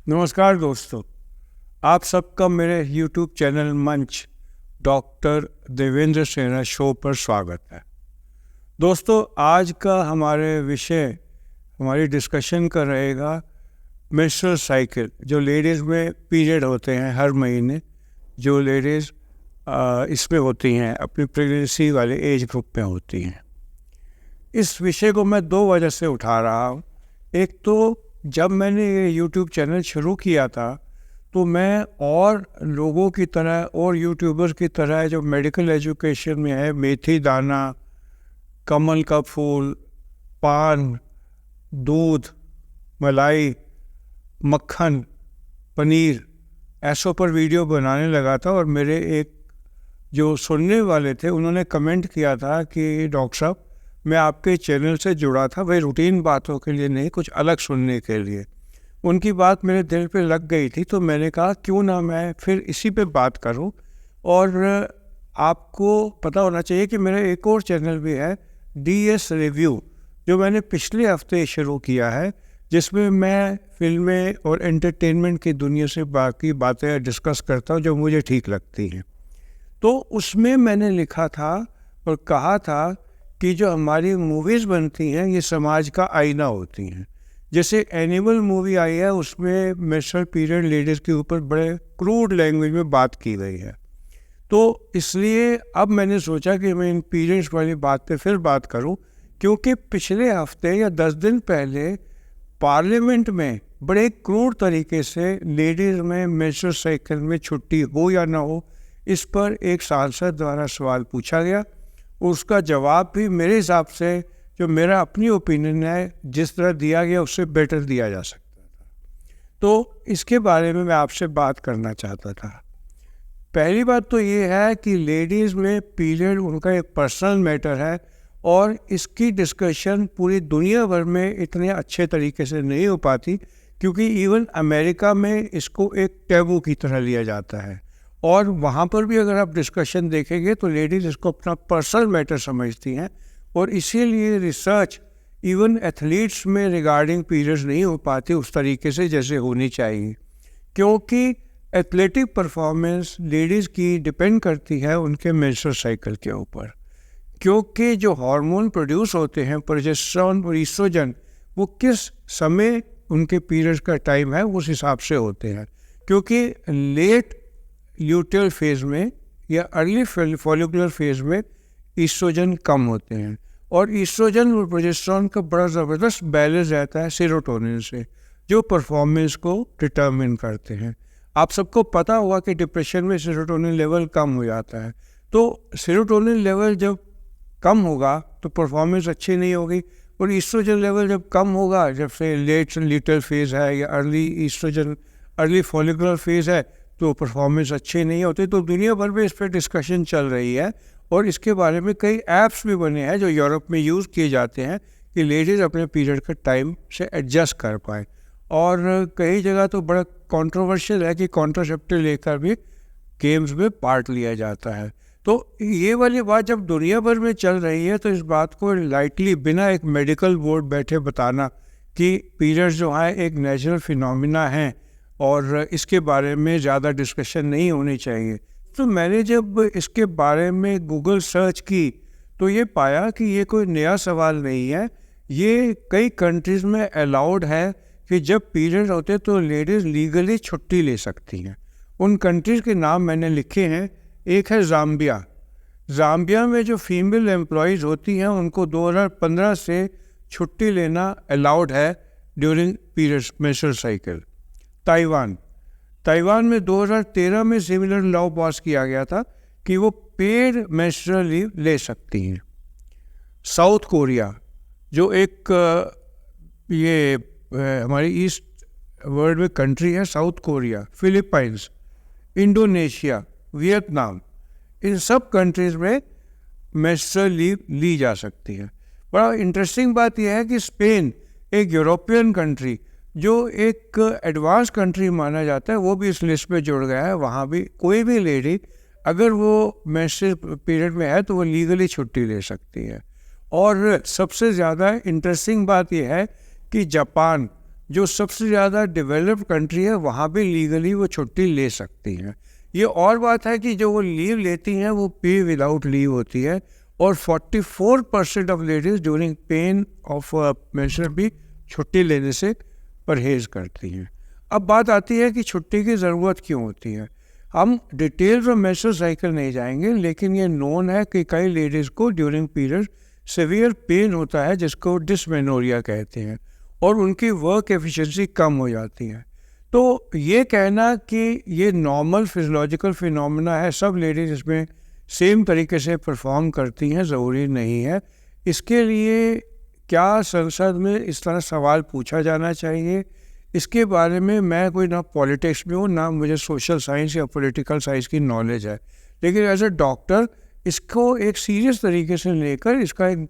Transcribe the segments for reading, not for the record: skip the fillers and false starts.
नमस्कार दोस्तों, आप सबका मेरे YouTube चैनल मंच डॉक्टर देवेंद्र सेना शो पर स्वागत है। दोस्तों, आज का हमारी डिस्कशन का रहेगा मेंस्ट्रुअल साइकिल। जो लेडीज़ में पीरियड होते हैं हर महीने, जो लेडीज़ इसमें होती हैं, अपनी प्रेगनेंसी वाले एज ग्रुप में होती हैं। इस विषय को मैं दो वजह से उठा रहा हूँ। एक तो जब मैंने ये YouTube चैनल शुरू किया था तो मैं और लोगों की तरह और यूट्यूबर्स की तरह जो मेडिकल एजुकेशन में है, मेथी दाना, कमल का फूल, पान, दूध, मलाई, मक्खन, पनीर, ऐसों पर वीडियो बनाने लगा था। और मेरे एक जो सुनने वाले थे उन्होंने कमेंट किया था कि डॉक्टर साहब, मैं आपके चैनल से जुड़ा था वही रूटीन बातों के लिए नहीं, कुछ अलग सुनने के लिए। उनकी बात मेरे दिल पे लग गई थी, तो मैंने कहा क्यों ना मैं फिर इसी पे बात करूं। और आपको पता होना चाहिए कि मेरा एक और चैनल भी है, DS रिव्यू, जो मैंने पिछले हफ्ते शुरू किया है, जिसमें मैं फिल्में और एंटरटेनमेंट की दुनिया से बाकी बातें डिस्कस करता हूँ जो मुझे ठीक लगती हैं। तो उसमें मैंने लिखा था और कहा था कि जो हमारी मूवीज़ बनती हैं ये समाज का आईना होती हैं। जैसे एनिमल मूवी आई है, उसमें मेंस्ट्रुअल पीरियड लेडीज़ के ऊपर बड़े क्रूड लैंग्वेज में बात की गई है। तो इसलिए अब मैंने सोचा कि मैं इन पीरियड्स वाली बात पे फिर बात करूं, क्योंकि पिछले हफ्ते या 10 दिन पहले पार्लियामेंट में बड़े क्रूड तरीके से लेडीज़ में मेंस्ट्रुअल साइकिल में छुट्टी हो या ना हो, इस पर एक सांसद द्वारा सवाल पूछा गया। उसका जवाब भी मेरे हिसाब से, जो मेरा अपनी ओपिनियन है, जिस तरह दिया गया उससे बेटर दिया जा सकता था। तो इसके बारे में मैं आपसे बात करना चाहता था। पहली बात तो ये है कि लेडीज़ में पीरियड उनका एक पर्सनल मैटर है और इसकी डिस्कशन पूरी दुनिया भर में इतने अच्छे तरीके से नहीं हो पाती, क्योंकि इवन अमेरिका में इसको एक टैबू की तरह लिया जाता है। और वहाँ पर भी अगर आप डिस्कशन देखेंगे तो लेडीज़ इसको अपना पर्सनल मैटर समझती हैं, और इसीलिए रिसर्च इवन एथलीट्स में रिगार्डिंग पीरियड्स नहीं हो पाती उस तरीके से जैसे होनी चाहिए, क्योंकि एथलेटिक परफॉर्मेंस लेडीज़ की डिपेंड करती है उनके मेंस्ट्रुअल साइकिल के ऊपर। क्योंकि जो हार्मोन प्रोड्यूस होते हैं, प्रोजेस्टेरोन और ईस्ट्रोजन, वो किस समय उनके पीरियड्स का टाइम है उस हिसाब से होते हैं। क्योंकि लेट ल्यूटेल फेज में या अर्ली फॉलिकुलर फेज में ईस्ट्रोजन कम होते हैं, और ईस्ट्रोजन और प्रोजेस्टेरोन का बड़ा ज़बरदस्त बैलेंस रहता है सेरोटोनिन से, जो परफॉर्मेंस को डिटर्मिन करते हैं। आप सबको पता होगा कि डिप्रेशन में सेरोटोनिन लेवल कम हो जाता है। तो सेरोटोनिन लेवल जब कम होगा तो परफॉर्मेंस अच्छी नहीं होगी, और ईस्ट्रोजन लेवल जब कम होगा, जब से लेट ल्यूटेल फेज है या अर्ली फॉलिकुलर फेज है, तो परफॉर्मेंस अच्छी नहीं होती। तो दुनिया भर में इस पर डिस्कशन चल रही है, और इसके बारे में कई ऐप्स भी बने हैं जो यूरोप में यूज़ किए जाते हैं कि लेडीज़ अपने पीरियड का टाइम से एडजस्ट कर पाए। और कई जगह तो बड़ा कंट्रोवर्शियल है कि कॉन्ट्रासेप्टिव लेकर भी गेम्स में पार्ट लिया जाता है। तो ये वाली बात जब दुनिया भर में चल रही है, तो इस बात को लाइटली बिना एक मेडिकल बोर्ड बैठे बताना कि पीरियड्स जो है एक नेचुरल फिनोमिना है और इसके बारे में ज़्यादा डिस्कशन नहीं होनी चाहिए। तो मैंने जब इसके बारे में गूगल सर्च की तो ये पाया कि ये कोई नया सवाल नहीं है। ये कई कंट्रीज़ में अलाउड है कि जब पीरियड होते तो लेडीज़ लीगली छुट्टी ले सकती हैं। उन कंट्रीज़ के नाम मैंने लिखे हैं। एक है ज़ाम्बिया। ज़ाम्बिया में जो फीमेल एम्प्लॉयज़ होती हैं उनको 2015 से छुट्टी लेना अलाउड है during periods menstrual cycle. Taiwan में 2013 में सिमिलर लॉ पास किया गया था कि वो पेड मेंस्ट्रुअल लीव ले सकती हैं। साउथ कोरिया, जो एक हमारी ईस्ट वर्ल्ड में कंट्री है, south Korea, Philippines, Indonesia, Vietnam, इन सब कंट्रीज़ में मेंस्ट्रुअल लीव ली जा सकती है। बड़ा इंटरेस्टिंग बात यह है कि स्पेन, एक यूरोपियन कंट्री जो एक एडवांस कंट्री माना जाता है, वो भी इस लिस्ट में जुड़ गया है। वहाँ भी कोई भी लेडी अगर वो मेंस्ट्रुअल पीरियड में है तो वो लीगली छुट्टी ले सकती है। और सबसे ज़्यादा इंटरेस्टिंग बात यह है कि जापान जो सबसे ज़्यादा डेवलप्ड कंट्री है वहाँ भी लीगली वो छुट्टी ले सकती हैं। ये और बात है कि जो वो लीव लेती हैं वो पे विदाउट लीव होती है, और 44% of ladies during pain of menstrual भी छुट्टी लेने से परहेज़ करती हैं। अब बात आती है कि छुट्टी की ज़रूरत क्यों होती है। हम डिटेल्स में मेंस्ट्रुअल साइकिल नहीं जाएंगे, लेकिन ये नोन है कि कई लेडीज़ को ड्यूरिंग पीरियड सीवियर पेन होता है जिसको डिस्मेनोरिया कहते हैं, और उनकी वर्क एफिशिएंसी कम हो जाती है। तो ये कहना कि ये नॉर्मल फिजियोलॉजिकल फिनोमेना है, सब लेडीज़ इसमें सेम तरीके से परफॉर्म करती हैं, ज़रूरी नहीं है। इसके लिए क्या संसद में इस तरह सवाल पूछा जाना चाहिए, इसके बारे में मैं कोई ना पॉलिटिक्स में हूँ, ना मुझे सोशल साइंस या पॉलिटिकल साइंस की नॉलेज है, लेकिन एज ए डॉक्टर इसको एक सीरियस तरीके से लेकर इसका एक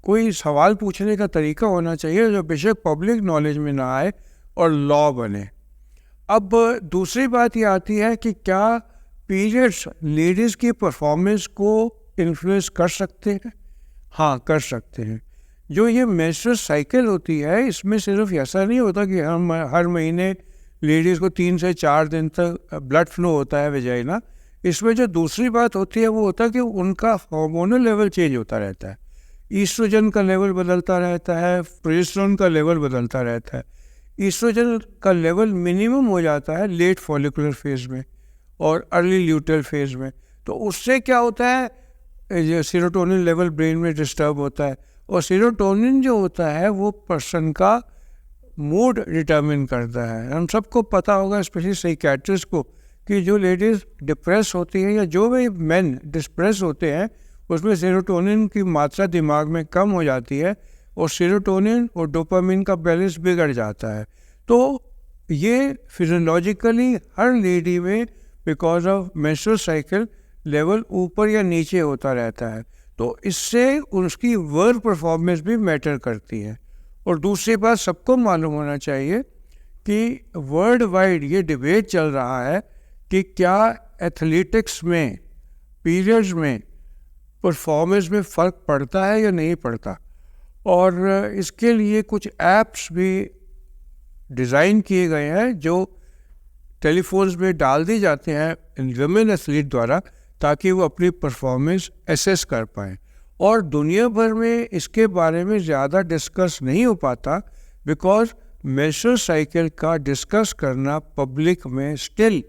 कोई सवाल पूछने का तरीका होना चाहिए जो बेशक पब्लिक नॉलेज में ना आए और लॉ बने। अब दूसरी बात ये आती है कि क्या पीरियड्स लेडीज़ की परफॉर्मेंस को इन्फ्लुएंस कर सकते हैं? हाँ, कर सकते हैं। जो ये मेंस्ट्रुअल साइकिल होती है इसमें सिर्फ ऐसा नहीं होता कि हम हर महीने लेडीज़ को 3 से 4 दिन तक ब्लड फ्लो होता है वेजाइना। इसमें जो दूसरी बात होती है वो होता है कि उनका हार्मोनल लेवल चेंज होता रहता है। ईस्ट्रोजन का लेवल बदलता रहता है, प्रोजेस्टेरोन का लेवल बदलता रहता है। ईस्ट्रोजन का लेवल मिनिमम हो जाता है लेट फॉलिकुलर फेज में और अर्ली ल्यूटेल फेज में, तो उससे क्या होता है, जो सेरोटोनिन लेवल ब्रेन में डिस्टर्ब होता है, और सेरोटोनिन जो होता है वो पर्सन का मूड डिटर्मिन करता है। हम सबको पता होगा, स्पेशली साइकियाट्रिस्ट को, कि जो लेडीज़ डिप्रेस होती है या जो भी मेन डिप्रेस होते हैं उसमें सेरोटोनिन की मात्रा दिमाग में कम हो जाती है और सेरोटोनिन और डोपामिन का बैलेंस बिगड़ जाता है। तो ये फिजियोलॉजिकली हर लेडी में because of menstrual cycle level ऊपर या नीचे होता रहता है, तो इससे उसकी वर्क परफॉर्मेंस भी मैटर करती है। और दूसरी बात सबको मालूम होना चाहिए कि वर्ल्ड वाइड ये डिबेट चल रहा है कि क्या एथलेटिक्स में पीरियड्स में परफॉर्मेंस में फ़र्क पड़ता है या नहीं पड़ता, और इसके लिए कुछ ऐप्स भी डिज़ाइन किए गए हैं जो टेलीफोन्स में डाल दी जाते हैं वुमेन एथलीट द्वारा, ताकि वो अपनी परफॉर्मेंस एसेस कर पाएँ। और दुनिया भर में इसके बारे में ज़्यादा डिस्कस नहीं हो पाता बिकॉज मेंस्ट्रुअल साइकिल का डिस्कस करना पब्लिक में still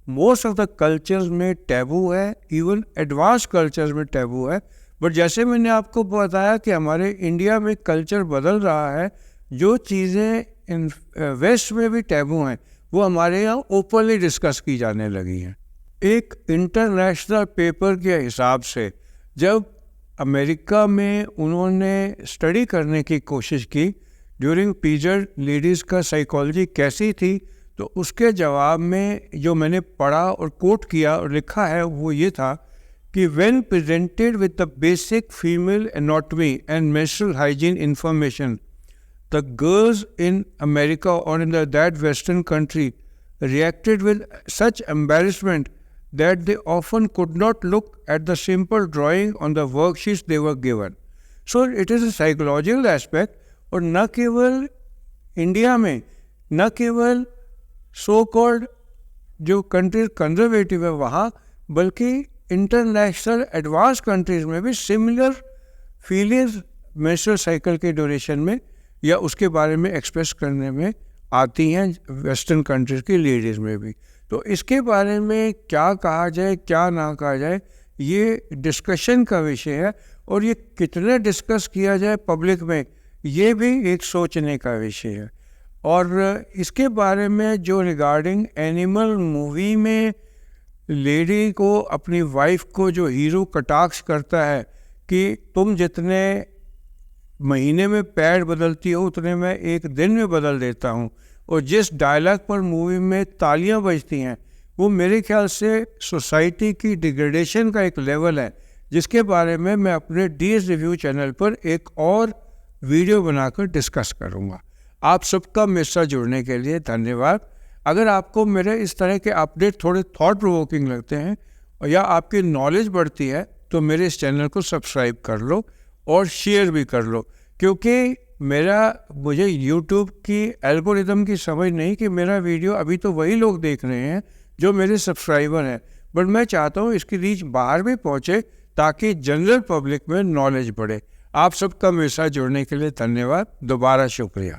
most of the cultures में टैबू है, इवन एडवांस कल्चर्स में टैबू है। बट जैसे मैंने आपको बताया कि हमारे इंडिया में कल्चर बदल रहा है, जो चीज़ें इन वेस्ट में भी टैबू हैं वो हमारे यहाँ ओपनली डिस्कस की जाने लगी हैं। एक इंटरनेशनल पेपर के हिसाब से जब अमेरिका में उन्होंने स्टडी करने की कोशिश की ड्यूरिंग पीरियड लेडीज़ का साइकोलॉजी कैसी थी, तो उसके जवाब में जो मैंने पढ़ा और कोट किया और लिखा है वो ये था कि when presented with the basic female anatomy and menstrual hygiene information, the girls in America or in that Western country reacted with such embarrassment that they often could not look at the simple drawing on the worksheets they were given. So it is a psychological aspect, और न केवल India में, न केवल so called जो countries conservative है वहाँ, बल्कि इंटरनेशनल एडवांस कंट्रीज़ में भी सिमिलर फीलिंग्स मेंस्ट्रुअल साइकिल के ड्यूरेशन में या उसके बारे में एक्सप्रेस करने में आती हैं वेस्टर्न कंट्रीज़ की लेडीज़ में भी। तो इसके बारे में क्या कहा जाए क्या ना कहा जाए ये डिस्कशन का विषय है, और ये कितना डिस्कस किया जाए पब्लिक में ये भी एक सोचने का विषय है। और इसके बारे में जो रिगार्डिंग एनिमल मूवी में लेडी को अपनी वाइफ को जो हीरो कटाक्ष करता है कि तुम जितने महीने में पैड बदलती हो उतने मैं एक दिन में बदल देता हूँ, और जिस डायलॉग पर मूवी में तालियां बजती हैं वो मेरे ख्याल से सोसाइटी की डिग्रेडेशन का एक लेवल है, जिसके बारे में मैं अपने DS रिव्यू चैनल पर एक और वीडियो बनाकर डिस्कस करूँगा। आप सबका मेरे साथ जुड़ने के लिए धन्यवाद। अगर आपको मेरे इस तरह के अपडेट थोड़े थॉट प्रोवोकिंग लगते हैं और या आपकी नॉलेज बढ़ती है तो मेरे इस चैनल को सब्सक्राइब कर लो और शेयर भी कर लो, क्योंकि मुझे YouTube की एल्गोरिदम की समझ नहीं कि मेरा वीडियो अभी तो वही लोग देख रहे हैं जो मेरे सब्सक्राइबर हैं, बट मैं चाहता हूँ इसकी रीच बाहर भी पहुँचे ताकि जनरल पब्लिक में नॉलेज बढ़े। आप सबका मेरे साथ जुड़ने के लिए धन्यवाद। दोबारा शुक्रिया।